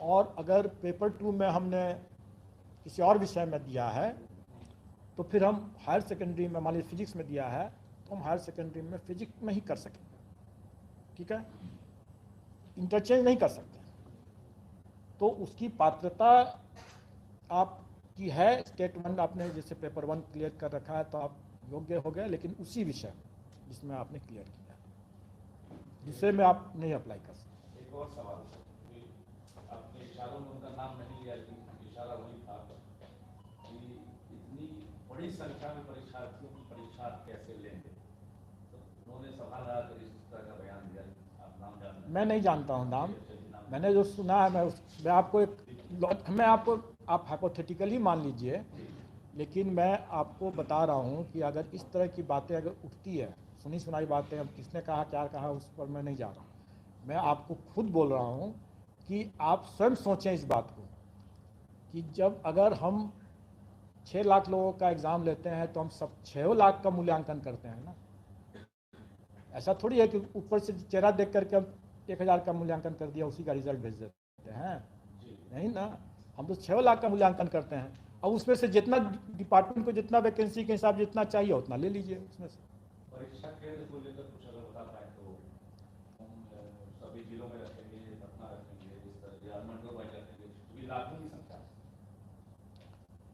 और अगर पेपर 2 में हमने किसी और विषय में दिया है तो फिर हम हायर सेकेंडरी में, मान लीजिए फिजिक्स में दिया है तो हम हायर सेकेंडरी में फिजिक्स में ही कर सकेंगे, ठीक है, इंटरचेंज नहीं कर सकते। तो उसकी पात्रता आपकी है, स्टेट 1 आपने जैसे पेपर 1 क्लियर कर रखा है तो आप योग्य हो गए, लेकिन उसी विषय जिसमें आपने क्लियर किया, दूसरे में आप नहीं अप्लाई कर सकते। एक और सवाल आपने इशारों में उनका नाम नहीं लिया, लेकिन इशारा वही था कि इतनी बड़ी संख्या में परीक्षार्थियों की परीक्षा कैसे लेंगे, तो उन्होंने सवाल आकर इस तरह का बयान दिया। आप नाम जानते हैं? मैं नहीं जानता हूँ नाम, मैंने जो सुना है मैं आपको आप हाइपोथेटिकली मान लीजिए, लेकिन मैं आपको बता रहा हूँ कि अगर इस तरह की बातें अगर उठती है, सुनी सुनाई बातें, अब किसने कहा क्या कहा उस पर मैं नहीं जा रहा हूँ। मैं आपको खुद बोल रहा हूँ कि आप स्वयं सोचें इस बात को कि जब अगर हम 6 लाख लोगों का एग्ज़ाम लेते हैं तो हम सब 6 लाख का मूल्यांकन करते हैं ना। ऐसा थोड़ी है कि ऊपर से चेहरा देख करके हम 1000 का मूल्यांकन कर दिया, उसी का रिजल्ट भेज देते हैं, नहीं ना। हम तो 6 लाख का मूल्यांकन करते हैं, अब उसमें से जितना डिपार्टमेंट को जितना वैकेंसी के हिसाब से जितना चाहिए उतना ले लीजिए उसमें से। परीक्षा केंद्र को लेकर कुछ अगर बता पाए तो हम सभी जिलों में रखेंगे, पटना रखेंगे, इस तरह या मंडल वाइज रखेंगे, क्योंकि लाखों की संख्या।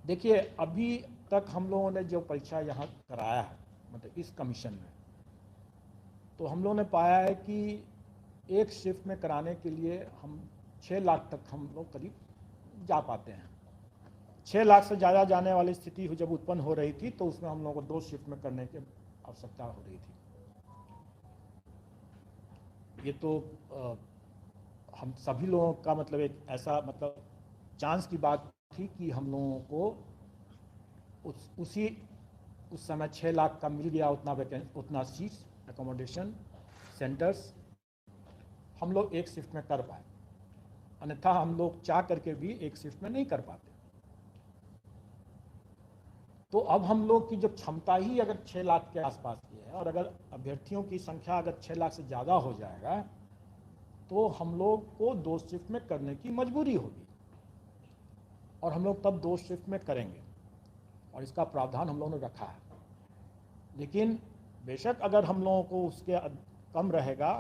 देखिए अभी तक हम लोगों ने जो परीक्षा यहाँ कराया है, मतलब इस कमीशन में, तो हम लोगों ने पाया है कि एक शिफ्ट में कराने के लिए हम 6 लाख तक हम लोग करीब जा पाते हैं। 6 लाख से ज़्यादा जाने वाली स्थिति जब उत्पन्न हो रही थी तो उसमें हम लोगों को 2 शिफ्ट में करने की आवश्यकता हो रही थी। ये तो हम सभी लोगों का मतलब एक ऐसा मतलब चांस की बात थी कि हम लोगों को उस समय 6 लाख का मिल गया, उतना सीट्स, एकोमोडेशन, सेंटर्स हम लोग एक शिफ्ट में कर पाए, अन्यथा हम लोग चाह करके भी एक शिफ्ट में नहीं कर पाते। तो अब हम लोग की जो क्षमता ही अगर 6 लाख के आसपास की है और अगर अभ्यर्थियों की संख्या अगर 6 लाख से ज़्यादा हो जाएगा तो हम लोग को 2 शिफ्ट में करने की मजबूरी होगी और हम लोग तब 2 शिफ्ट में करेंगे और इसका प्रावधान हम लोगों ने रखा है। लेकिन बेशक अगर हम लोगों को उसके कम रहेगा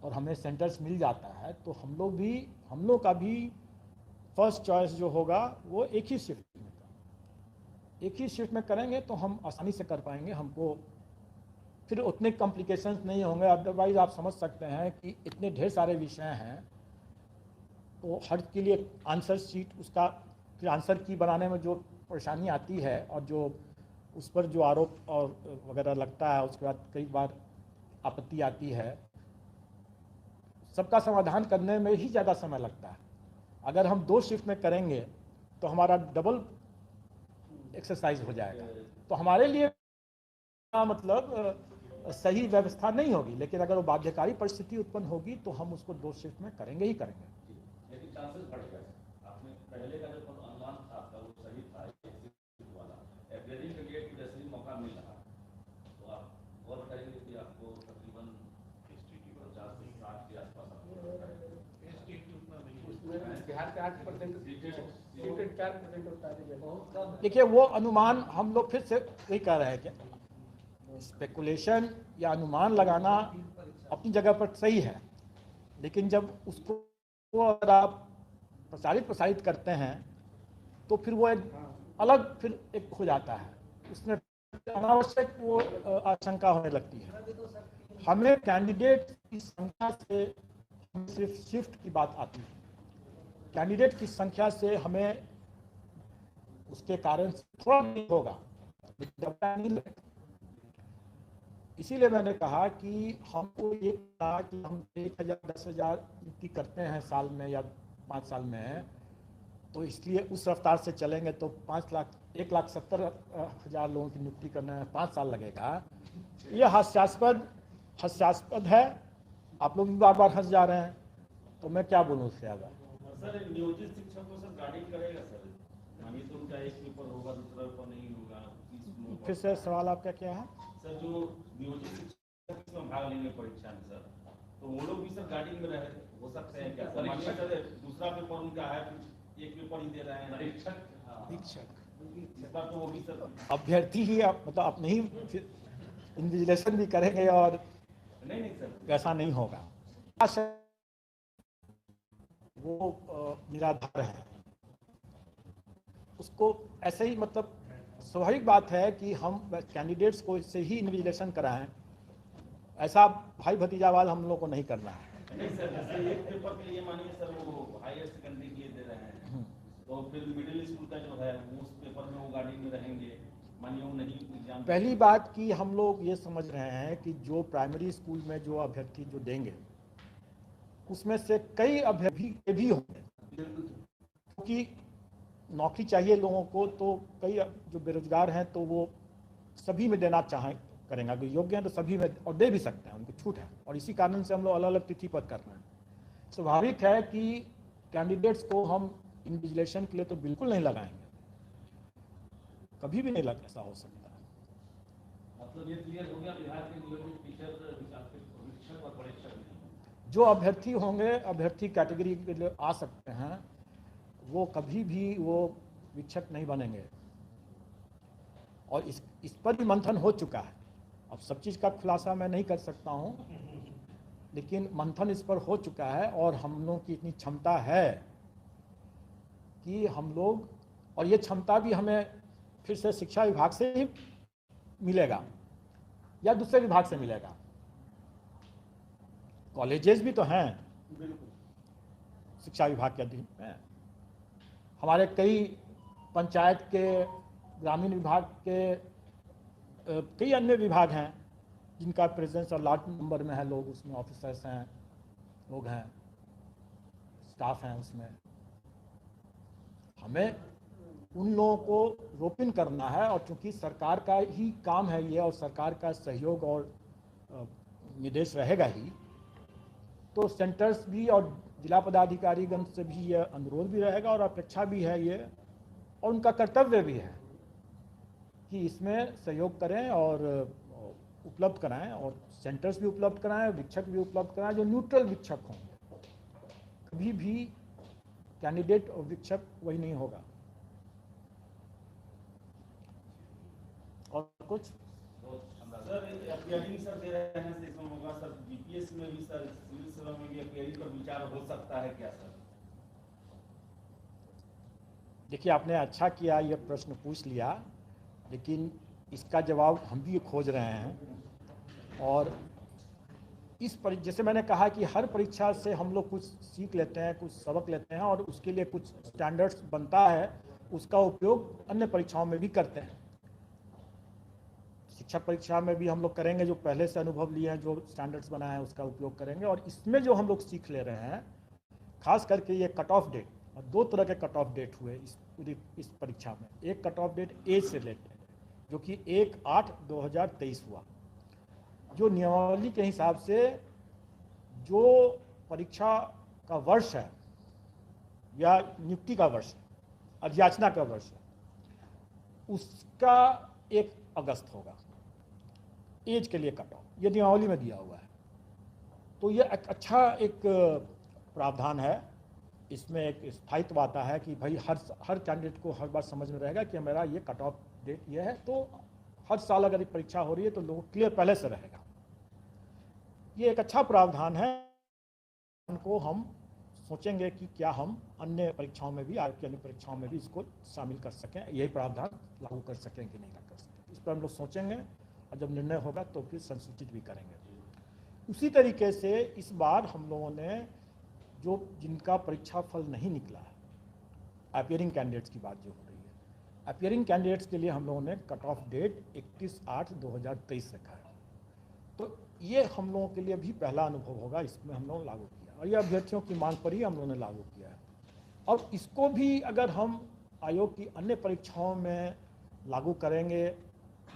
और हमें सेंटर्स मिल जाता है तो हम लोग का भी फर्स्ट चॉइस जो होगा वो एक ही शिफ्ट में करेंगे तो हम आसानी से कर पाएंगे, हमको फिर उतने कॉम्प्लिकेशंस नहीं होंगे। अदरवाइज आप समझ सकते हैं कि इतने ढेर सारे विषय हैं तो हर के लिए आंसर शीट, उसका फिर आंसर की बनाने में जो परेशानी आती है और जो उस पर जो आरोप और वगैरह लगता है, उसके बाद कई बार आपत्ति आती है, सबका समाधान करने में ही ज़्यादा समय लगता है। अगर हम 2 शिफ्ट में करेंगे तो हमारा डबल एक्सरसाइज हो जाएगा, तो हमारे लिए मतलब सही व्यवस्था नहीं होगी। लेकिन अगर वो बाध्यकारी परिस्थिति उत्पन्न होगी तो हम उसको 2 शिफ्ट में करेंगे ही करेंगे। लेकिन चांसेस बढ़ गए। आपने पहले का जो अनुमान था आपका वो सही था, वाला अप्रैल के लिए जैसे ही मौका मिल रहा तो आप और करेंगे कि आपको तकरीबन 50 से 60 के आसपास बिहार के 8% सीटेड 4% होता है, बहुत कम है। देखिए, वो अनुमान हम लोग फिर से वही कह रहे हैं कि स्पेकुलेशन या अनुमान लगाना अपनी जगह पर सही है, लेकिन जब उसको अगर आप प्रसारित करते हैं तो फिर वो एक अलग फिर एक हो जाता है, उसमें अनावश्यक वो आशंका होने लगती है। हमें कैंडिडेट की संख्या से सिर्फ शिफ्ट की बात आती है, कैंडिडेट की संख्या से हमें उसके कारण थोड़ा नहीं होगा, नहीं लगेगा। इसीलिए मैंने कहा कि हमको ये कहा कि हम 1000 10,000 नियुक्ति करते हैं साल में या 5 साल में, तो इसलिए उस रफ्तार से चलेंगे तो 1,70,000 लोगों की नियुक्ति करने में 5 साल लगेगा। ये हास्यास्पद है। आप लोग भी बार बार हंस जा रहे हैं, तो मैं क्या बोलूँ उससे ज़्यादा। सर, नियोजित शिक्षक को सर गाइड करेगा सर, मानिए तो उनका एक पेपर होगा, दूसरा पेपर नहीं होगा। फिर से सवाल आपका क्या है? सर, जो नियोजित शिक्षक में भाग लेंगे परीक्षा में सर, तो वो लोग भी सर गाइडिंग में रहे हो सकते हैं क्या? परीक्षा सर दूसरा पेपर उनका है, एक पेपर ही दे रहे हैं परीक्षक, इस बार तो वो भी सर अभ्यर्थी ही मतलब आप नहीं इन्विजिलेशन भी करेंगे और नहीं सर ऐसा नहीं होगा। वो निराधार है, उसको ऐसे ही मतलब स्वाभाविक बात है कि हम कैंडिडेट्स को इससे ही इन्विजिलेशन कराएं, ऐसा भाई भतीजावाद हम लोग को नहीं करना है। नहीं सर, जैसे एक पेपर के लिए मानिए सर वो हायर सेकेंडरी के दे रहे हैं, तो फिर मिडिल स्कूल का जो है उस पेपर में वो गाड़ी में रहेंगे, मानिए वो नहीं एग्जाम। पहली बात कि हम लोग ये समझ रहे हैं कि जो प्राइमरी स्कूल में जो अभ्यर्थी जो देंगे उसमें से कई अभ्यर्थी भी होंगे, क्योंकि नौकरी चाहिए लोगों को, तो कई जो बेरोजगार हैं तो वो सभी में देना करेंगे, अगर योग्य हैं तो सभी में और दे भी सकते हैं, उनको छूट है। और इसी कारण से हम लोग अलग अलग तिथि पर कर रहे हैं। स्वाभाविक है कि कैंडिडेट्स को हम इन्विजिलेशन के लिए तो बिल्कुल नहीं लगाएंगे, कभी भी नहीं ऐसा हो सकता है। मतलब ये क्लियर हो गया, बिहार के नियोजित टीचर शिक्षक और परीक्षक जो अभ्यर्थी होंगे, अभ्यर्थी कैटेगरी के लिए आ सकते हैं, वो कभी भी वो शिक्षक नहीं बनेंगे। और इस पर भी मंथन हो चुका है। अब सब चीज़ का खुलासा मैं नहीं कर सकता हूँ, लेकिन मंथन इस पर हो चुका है और हम लोग की इतनी क्षमता है कि हम लोग, और ये क्षमता भी हमें फिर से शिक्षा विभाग से ही मिलेगा या दूसरे विभाग से मिलेगा। कॉलेजेस भी तो हैं शिक्षा विभाग के अधीन में, हमारे कई पंचायत के, ग्रामीण विभाग के कई अन्य विभाग हैं जिनका प्रेजेंस और लार्ज नंबर में है लोग, उसमें ऑफिसर्स हैं, लोग हैं, स्टाफ हैं। उसमें हमें उन लोगों को रोपिन करना है, और चूंकि सरकार का ही काम है ये और सरकार का सहयोग और निर्देश रहेगा ही, तो सेंटर्स भी और जिला पदाधिकारीगण से भी ये अनुरोध भी रहेगा और अपेक्षा भी है ये, और उनका कर्तव्य भी है कि इसमें सहयोग करें और उपलब्ध कराएं, और सेंटर्स भी उपलब्ध कराएं, शिक्षक भी उपलब्ध कराएं जो न्यूट्रल शिक्षक हों। कभी भी कैंडिडेट और शिक्षक वही नहीं होगा। और कुछ सर अपीयरिंग सर दे रहे हैं, इसमें होगा सर जीपीएस में भी, सर सिविल सेवा में भी अपीयरिंग पर विचार हो सकता है क्या सर? देखिए, आपने अच्छा किया ये प्रश्न पूछ लिया, लेकिन इसका जवाब हम भी खोज रहे हैं। और जैसे मैंने कहा कि हर परीक्षा से हम लोग कुछ सीख लेते हैं, कुछ सबक लेते हैं, और उसके लिए कुछ स्टैंडर्ड्स बनता है, उसका उपयोग अन्य परीक्षाओं में भी करते हैं। शिक्षक परीक्षा में भी हम लोग करेंगे, जो पहले से अनुभव लिए हैं, जो स्टैंडर्ड्स बनाए हैं उसका उपयोग करेंगे। और इसमें जो हम लोग सीख ले रहे हैं, खास करके ये कट ऑफ डेट, और 2 तरह के कट ऑफ डेट हुए इस परीक्षा में। एक कट ऑफ डेट एज से रिलेटेड, जो कि 1/8/2023 हुआ, जो नियमावली के हिसाब से जो परीक्षा का वर्ष है या नियुक्ति का वर्ष है, अधियाचना का वर्ष है, उसका 1 अगस्त होगा एज के लिए कट ऑफ, ये नियमावली में दिया हुआ है। तो ये अच्छा एक प्रावधान है, इसमें एक स्थायित्व आता है कि भाई हर कैंडिडेट को हर बार समझ में रहेगा कि मेरा ये कट ऑफ डेट ये है, तो हर साल अगर परीक्षा हो रही है तो लोगों को क्लियर पहले से रहेगा। ये एक अच्छा प्रावधान है, उनको हम सोचेंगे कि क्या हम अन्य परीक्षाओं में भी, आयोग की अन्य परीक्षाओं में भी इसको शामिल कर सकें, यही प्रावधान लागू कर सकें कि नहीं कर सकें, इस पर हम लोग सोचेंगे, और जब निर्णय होगा तो फिर संसूचित भी करेंगे। उसी तरीके से इस बार हम लोगों ने जो जिनका परीक्षा फल नहीं निकला है, अपीयरिंग कैंडिडेट्स की बात जो हो रही है, अपीयरिंग कैंडिडेट्स के लिए हम लोगों ने कट ऑफ डेट 31/8/2023 रखा है। तो ये हम लोगों के लिए भी पहला अनुभव होगा, इसमें हम लोग लागू किया, और ये अभ्यर्थियों की मांग पर ही हम लोगों ने लागू किया है। और इसको भी अगर हम आयोग की अन्य परीक्षाओं में लागू करेंगे,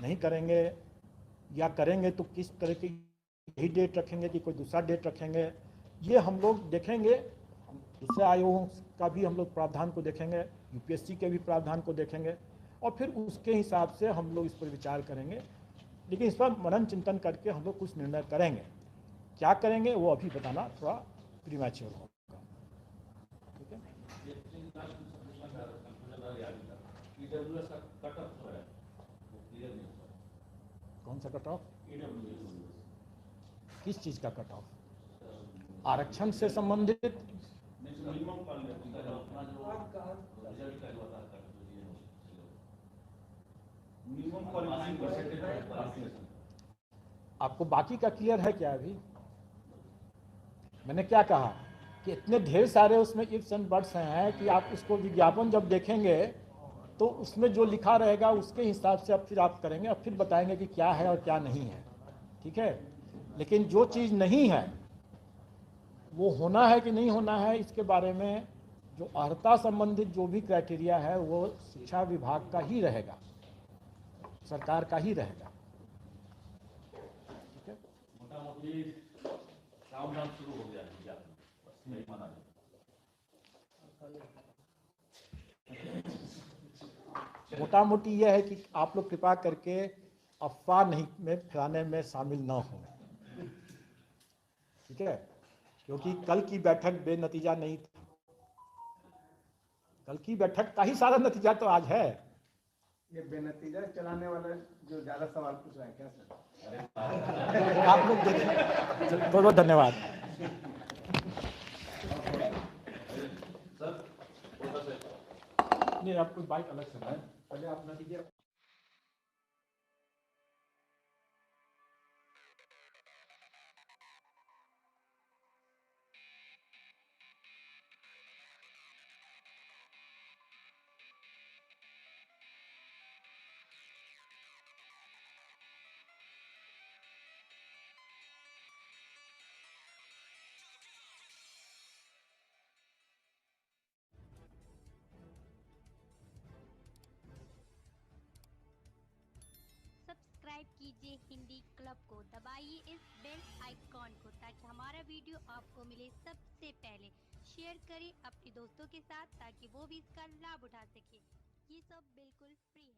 नहीं करेंगे, या करेंगे तो किस तरह की यही डेट रखेंगे कि कोई दूसरा डेट रखेंगे, ये हम लोग देखेंगे। दूसरे आयोगों का भी हम लोग प्रावधान को देखेंगे, यूपीएससी के भी प्रावधान को देखेंगे, और फिर उसके हिसाब से हम लोग इस पर विचार करेंगे। लेकिन इस पर मनन चिंतन करके हम लोग कुछ निर्णय करेंगे, क्या करेंगे वो अभी बताना थोड़ा प्रीमैच्योर होगा। ठीक है, कौन सा कट ऑफ, किस चीज़ का कट ऑफ? आरक्षण से संबंधित? आपको बाकी का क्लियर है क्या? अभी मैंने क्या कहा कि इतने ढेर सारे उसमें इफ्स एंड बट्स हैं कि आप उसको विज्ञापन जब देखेंगे तो उसमें जो लिखा रहेगा उसके हिसाब से अब फिर आप करेंगे, और फिर बताएंगे कि क्या है और क्या नहीं है। ठीक है, लेकिन जो चीज़ नहीं है वो होना है कि नहीं होना है, इसके बारे में जो अर्हता संबंधित जो भी क्राइटेरिया है वो शिक्षा विभाग का ही रहेगा, सरकार का ही रहेगा। ठीक है, मोटा-मोटी सावधान शुरू हो गया है, बस यही माना जाए। मोटा मोटी यह है कि आप लोग कृपा करके अफवाह नहीं में फैलाने में शामिल न हो। ठीक है, क्योंकि कल की बैठक बेनतीजा नहीं थी, कल की बैठक का ही सारा नतीजा तो आज है। ये बेनतीजा चलाने वाला जो ज्यादा सवाल पूछ रहा है क्या सर? आप लोग देखिए, बहुत बहुत धन्यवाद। नहीं, आपको बाइक अलग से है, पहले आप नतीजे। सब्सक्राइब कीजिए हिंदी क्लब को, दबाइए इस बेल आइकॉन को ताकि हमारा वीडियो आपको मिले सबसे पहले। शेयर करें अपने दोस्तों के साथ ताकि वो भी इसका लाभ उठा सके। ये सब बिल्कुल फ्री है।